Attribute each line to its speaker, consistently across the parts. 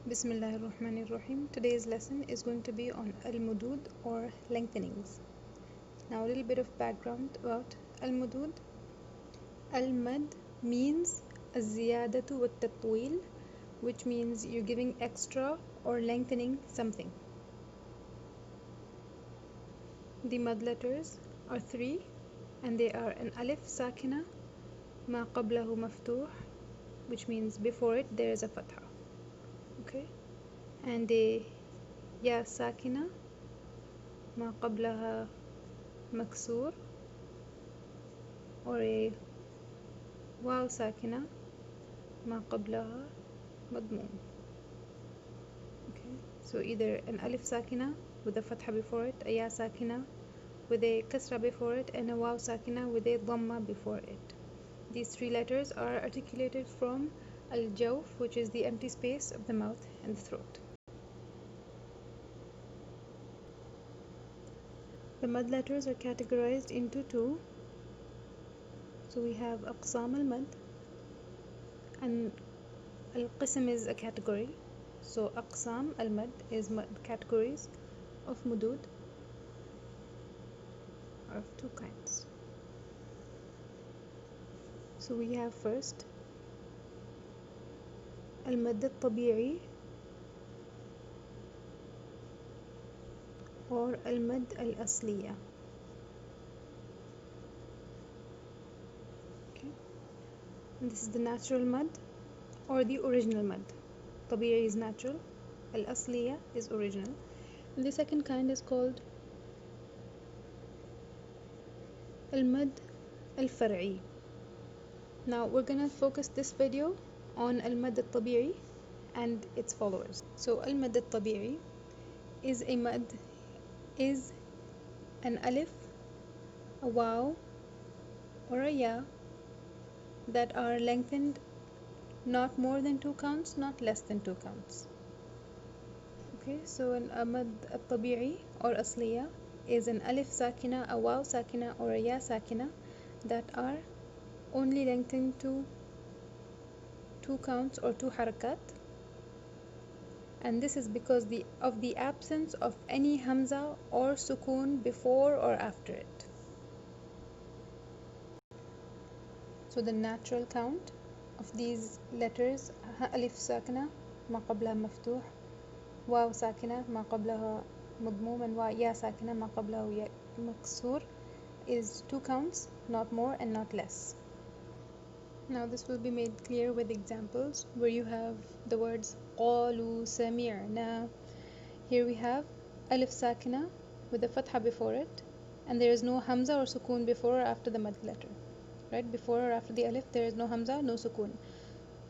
Speaker 1: Bismillahir Rahmanir Rahim. Today's lesson is going to be on al-Mudood or lengthenings. Now a little bit of background about al-Mudood. Al-Mad means az-ziyadatu wa tatwil, which means you're giving extra or lengthening something. The mad letters are three and they are an alif sakina ma qablahu maftuh, which means before it there is a fatha. Okay, and a ya sakina ma qablaha maksur, or a waw sakina ma qablaha madmum. Okay, so either an alif sakina with a fatha before it, a ya sakina with a kasra before it, and a waw sakina with a dhamma before it. These three letters are articulated from al-jawf, which is the empty space of the mouth and the throat. The mad letters are categorized into two. So we have aqsam al-mad, and al-qism is a category. So aqsam al-mad is categories of mudood are of two kinds. So we have first المد الطبيعي or المد الأصلي. Okay, and this is the natural mud or the original mud. طبيعي is natural, الأصلية is original, and the second kind is called المد الفرعي. Now we're gonna focus this video on المد الطبيعي and its followers. So المد الطبيعي is a mad, is an alif, a waw, or a ya that are lengthened not more than 2 counts, not less than 2 counts. Okay, so an mad al-tabee'i or asliya is an alif sakina, a waw sakina, or a ya sakina that are only lengthened to 2 counts or 2 harakat, and this is because of the absence of any hamza or sukoon before or after it. So the natural count of these letters: alif sakina ma qablaha maftuh, waw sakina ma qablaha madmum, and ya sakina ma qablaha maksur, is 2 counts, not more and not less. Now this will be made clear with examples where you have the words قالوا سمعنا. Here we have alif sakina with a fatha before it, and there is no hamza or sukoon before or after the mad letter. Right, before or after the alif there is no hamza, no sukoon.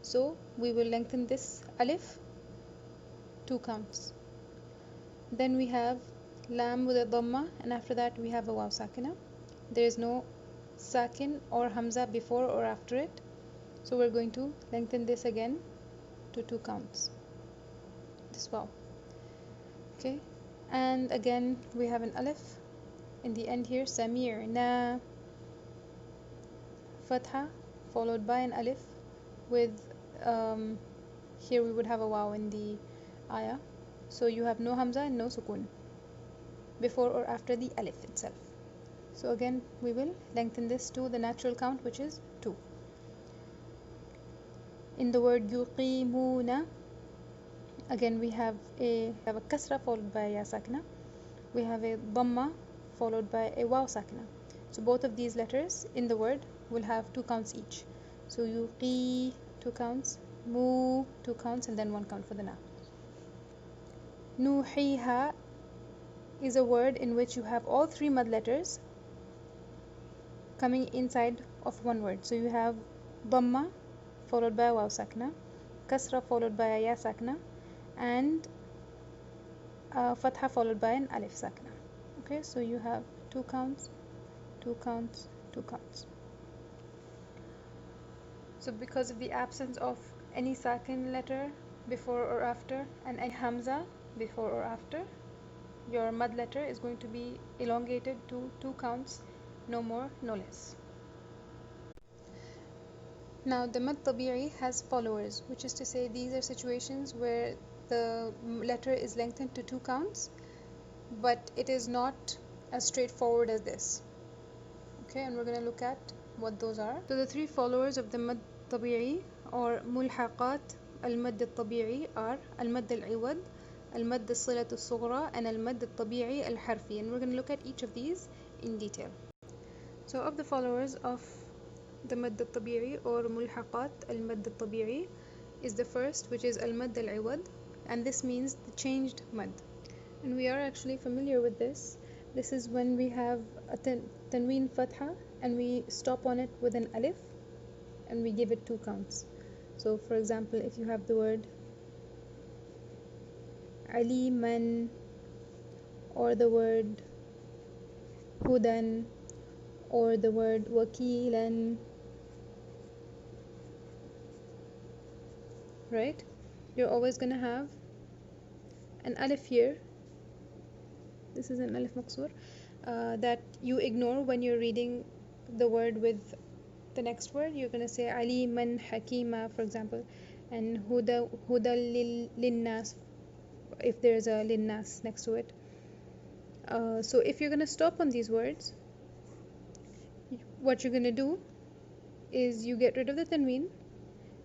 Speaker 1: So we will lengthen this alif 2 counts. Then we have lam with a dhamma, and after that we have a waw sakina. There is no sakin or hamza before or after it, so we're going to lengthen this again to 2 counts, this waw. Okay, and again we have an alif in the end here, samirna, fatha followed by an alif with here we would have a waw in the ayah, so you have no hamza and no sukoon before or after the alif itself. So again we will lengthen this to the natural count, which is 2. In the word yuqimuna, again we have a kasra followed by ya sakina, we have a dhamma followed by a waw sakina. So both of these letters in the word will have 2 counts each. So yuqi 2 counts, mu 2 counts, and then 1 count for the na. Nuhiha is a word in which you have all 3 mad letters coming inside of one word. So you have dhamma followed by a waw sakina, kasra followed by a ya sakina, and fatha followed by an alif sakina. Okay, so you have 2 counts, 2 counts, 2 counts. So because of the absence of any sakin letter before or after and any hamza before or after, your mad letter is going to be elongated to 2 counts, no more, no less. Now the mad tabee'i has followers, which is to say these are situations where the letter is lengthened to 2 counts, but it is not as straightforward as this. Okay, and we're going to look at what those are. So the 3 followers of the Madd al Tabee'i or mulhaqat المد الطبيعي are المد العوض, المد الصلة الصغرى, and المد الطبيعي الحرفي, and we're going to look at each of these in detail. So of the followers of the Madd al Tabee'i or mulhaqat المد الطبيعي is the first, which is المد العوض, and this means the changed mud. And we are actually familiar with this. This is when we have a tanween fatha and we stop on it with an alif and we give it 2 counts. So for example, if you have the word aliman or the word hudan or the word wakilan, right? You're always going to have an alif here. This is an alif maqsoor that you ignore when you're reading the word with the next word. You're going to say aliman hakima, for example, and huda linnas if there's a linnas next to it. So if you're going to stop on these words, what you're going to do is you get rid of the tanween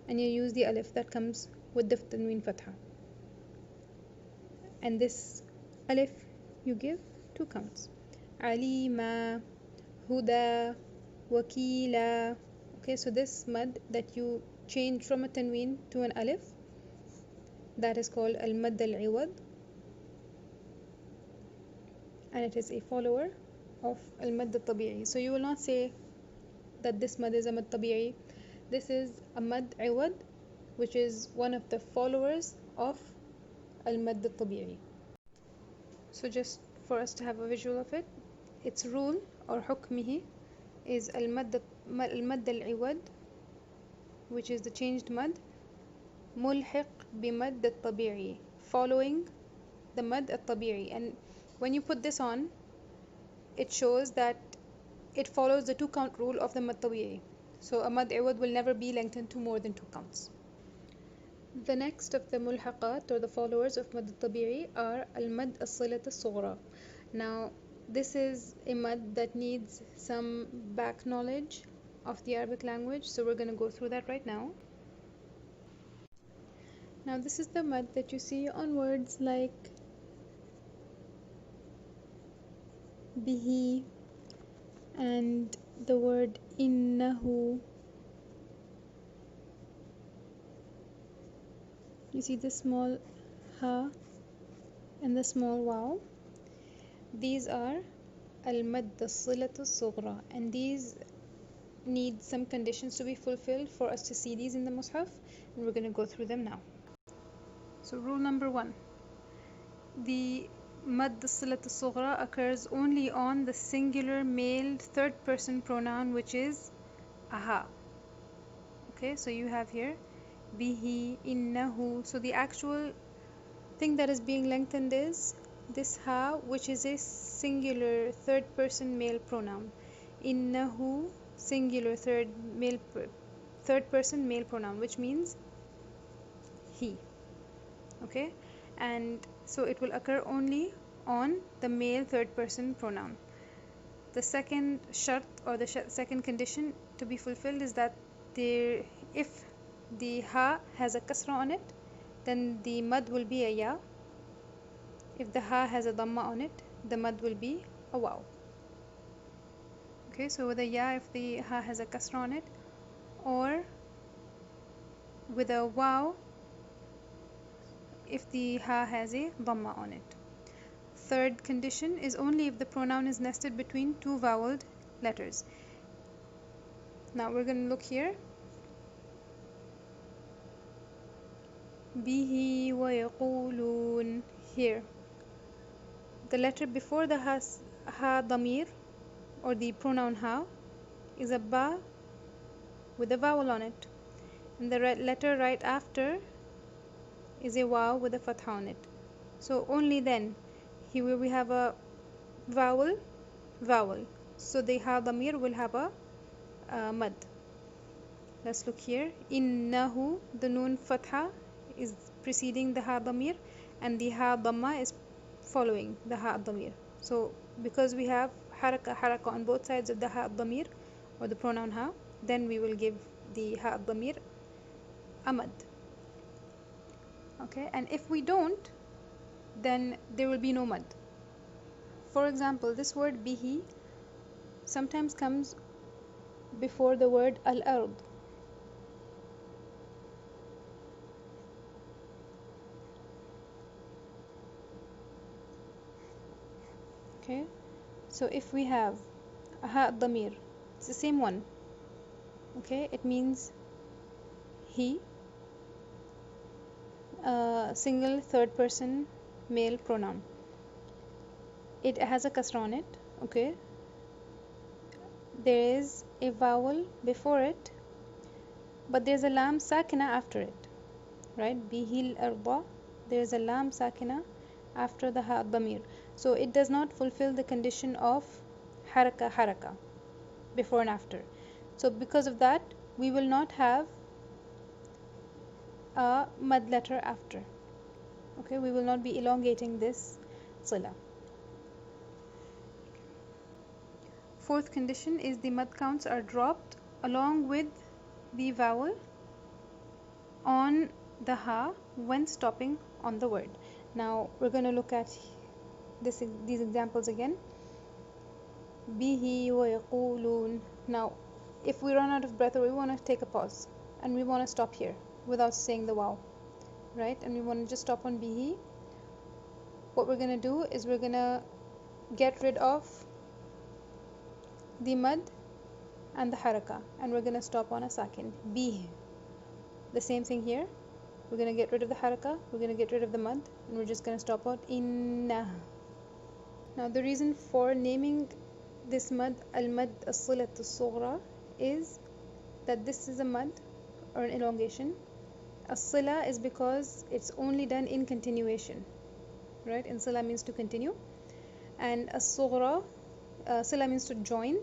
Speaker 1: and you use the alif that comes with the tanween fatha, and this alif you give 2 counts. Alima, huda, wakila. Okay, so this mad that you change from a tanween to an alif, that is called al-mad al-iwad, and it is a follower of al-mad al-tabee'i. So you will not say that this mad is a mad tabee'i. This is a mad iwad, which is one of the followers of al-mad al-tabee'i. So just for us to have a visual of it, its rule or hukmihi is al-mad al-iwad, which is the changed mad, mulhiq bi mad al-tabee'i, following the mad al-tabee'i. And when you put this on, it shows that it follows the 2 count rule of the mad tabee'i. So a mad iwad will never be lengthened to more than 2 counts. The next of the mulhaqat or the followers of mad al-tabee'i are al-mad as-silat as-sughra. Now this is a mad that needs some back knowledge of the Arabic language, so we're going to go through that right now. Now this is the mad that you see on words like bihi and the word innahu. You see the small ha and the small waw. These are al-mad as-silat as-sughra, and these need some conditions to be fulfilled for us to see these in the Mus'haf, and we're going to go through them now. So rule number 1, the mad as-silat as-sughra occurs only on the singular male 3rd person pronoun, which is aha. Okay, so you have here bihi, innahu. So the actual thing that is being lengthened is this ha, which is a singular 3rd person male pronoun. Innahu, singular 3rd person male pronoun, which means he. Okay, and so it will occur only on the male 3rd person pronoun. The second shart or the second condition to be fulfilled is that if the ha has a kasra on it, then the mad will be a ya. If the ha has a dhamma on it, the mad will be a waw. Okay, so with a ya if the ha has a kasra on it, or with a waw if the ha has a dhamma on it. Third condition is only if the pronoun is nested between 2 voweled letters. Now we're going to look here. Bihi wa yaqulun. Here, the letter before the ha damir or the pronoun ha is a ba with a vowel on it, and the letter right after is a waw with a fatha on it. So only then here we have a vowel. So the ha damir will have a mad. Let's look here. Innahu, the noon fatha is preceding the ha damir, and the ha dhamma is following the ha damir. So because we have haraka on both sides of the ha damir or the pronoun ha, then we will give the ha damir a mad. Okay, and if we don't, then there will be no mad. For example, this word bihi sometimes comes before the word al-ard. Okay, so if we have a ha damir, it's the same one. Okay, it means he, single third person male pronoun. It has a kasra on it. Okay, there is a vowel before it, but there's a lam sakina after it, right? Bihil arba, there is a lam sakina after the ha damir, so it does not fulfill the condition of haraka before and after. So because of that, we will not have a mad letter after. Okay, we will not be elongating this sila. Fourth condition is the mad counts are dropped along with the vowel on the ha when stopping on the word. Now we're going to look at these examples again. Bihi wa yaqulun. Now if we run out of breath or we want to take a pause and we want to stop here without saying the wow, right, and we want to just stop on bihi, what we're going to do is we're going to get rid of the mad and the haraka, and we're going to stop on a sakin, bih. The same thing here, we're going to get rid of the haraka, we're going to get rid of the mad, and we're just going to stop out inna. Now the reason for naming this mad al-mad as-silat as-sughra is that this is a mad or an elongation. As-sila is because it's only done in continuation, right? And sila means to continue, and as-sughra, sila means to join,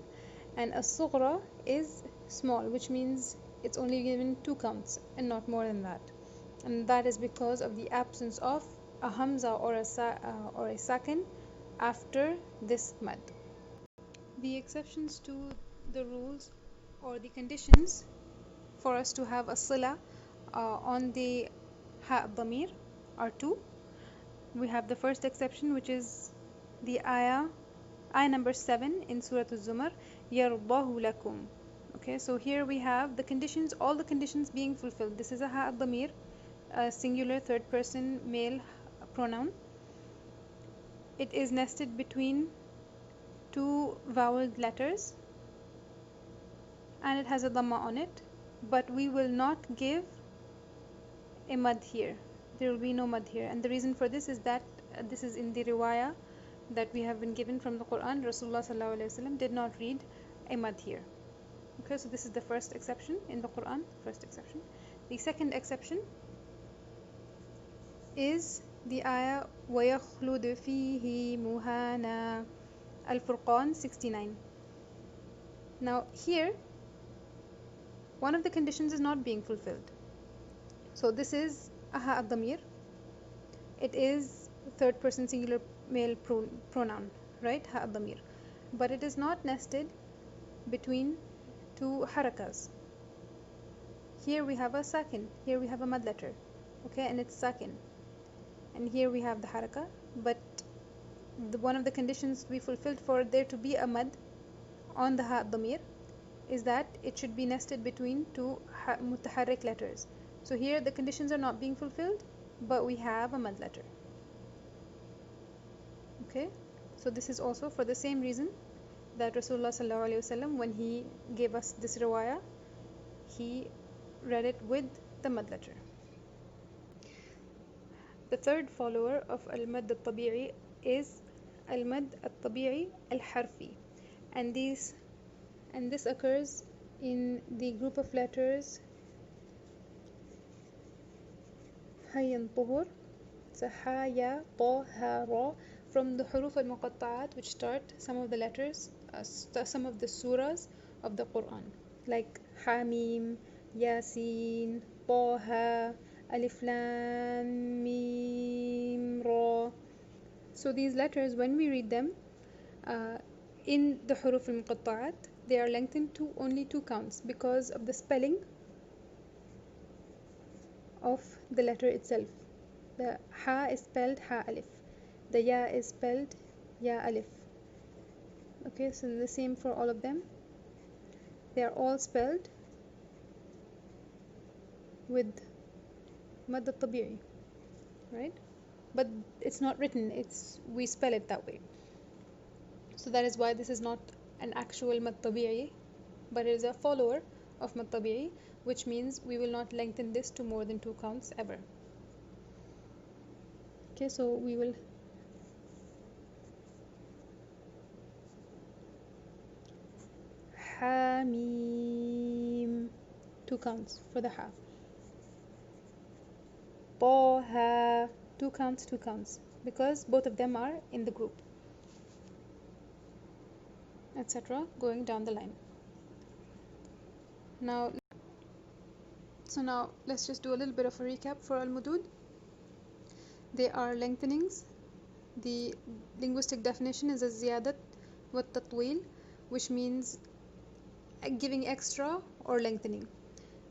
Speaker 1: and as-sughra is small, which means it's only given 2 counts and not more than that, and that is because of the absence of a hamza or a sakin after this mad. The exceptions to the rules or the conditions for us to have a sila on the ha damir are 2. We have the first exception, which is the ayah number 7 in Surah Al-Zumar, yardahu lakum. Okay, so here we have the conditions, all the conditions being fulfilled. This is a ha damir, a singular third person male pronoun. It is nested between 2 voweled letters, and it has a dhamma on it, but we will not give a mad here. There will be no mad here, and the reason for this is that this is in the riwayah that we have been given from the Qur'an. Rasulullah sallallahu alaihi wasallam did not read a mad here. Okay, so this is the first exception in the Qur'an, first exception. The second exception is the ayah وَيَخْلُدْ فِيهِ مُهَانًا, Al-Furqan 69. Now here, one of the conditions is not being fulfilled. So this is a ha damir. It is third person singular male pronoun, right? Ha damir. But it is not nested between 2 harakas. Here we have a sakin, here we have a mad letter, okay, and it's sakin. And here we have the haraka, but one of the conditions to be fulfilled for there to be a mad on the ha damir is that it should be nested between 2 mutaharrik letters. So here the conditions are not being fulfilled, but we have a mad letter. Okay, so this is also for the same reason that Rasulullah sallallahu alaihi wasallam, when he gave us this riwayah, he read it with the mad letter. The third follower of al-Madd al Tabee'i is al-Madd al Tabee'i al-Harfi, and this occurs in the group of letters hayyan tuhur, so ha, ya, ta, ha, ra, from the huruf al-muqatta'at, which start some of the letters, some of the surahs of the Qur'an, like Hamim, Yasin, Taha, ألف لام ميم را. So these letters, when we read them in the حروف المقطعات, they are lengthened to only 2 counts because of the spelling of the letter itself. The ha is spelled ha alif, the ya is spelled ya alif. Okay, so the same for all of them. They are all spelled with Madd al Tabee'i, right? But it's not written, we spell it that way. So that is why this is not an actual Madd Tabee'i, but it is a follower of Madd Tabee'i, which means we will not lengthen this to more than 2 counts ever. Okay, so we will ha mim, 2 counts for the ha. Ta ha, 2 counts, 2 counts, because both of them are in the group, etc., going down the line. Now let's just do a little bit of a recap for al-Mudood. They are lengthenings. The linguistic definition is a ziyadat wa tatweel, which means giving extra or lengthening.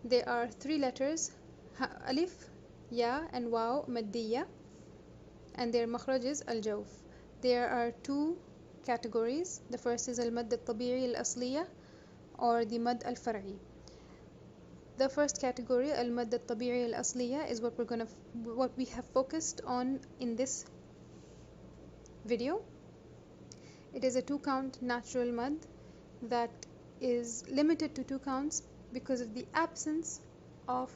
Speaker 1: There are 3 letters, alif, ya and waw maddiya, and their makhraj is al-jawf. There are 2 categories. The first is al-mad al tabee'i al-asliya, or the mad al-far'i. The first category, al-mad al tabee'i al-asliya, is what we have focused on in this video. It is a 2 count natural mad that is limited to 2 counts because of the absence of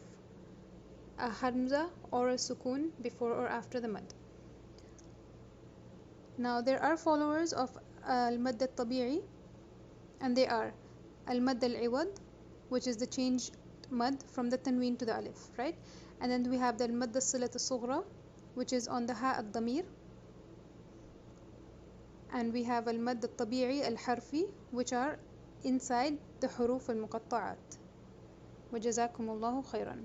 Speaker 1: a hamza or a sukoon before or after the mad. Now there are followers of al-mad al tabee'i, and they are al-mad al-iwad, which is the changed mad from the tanween to the alif, right? And then we have the al-mad al-silat al-sughra, which is on the ha al-damir, and we have al-mad al tabee'i al-harfi, which are inside the huruf al-muqatta'at. وجزاكم الله خيرا.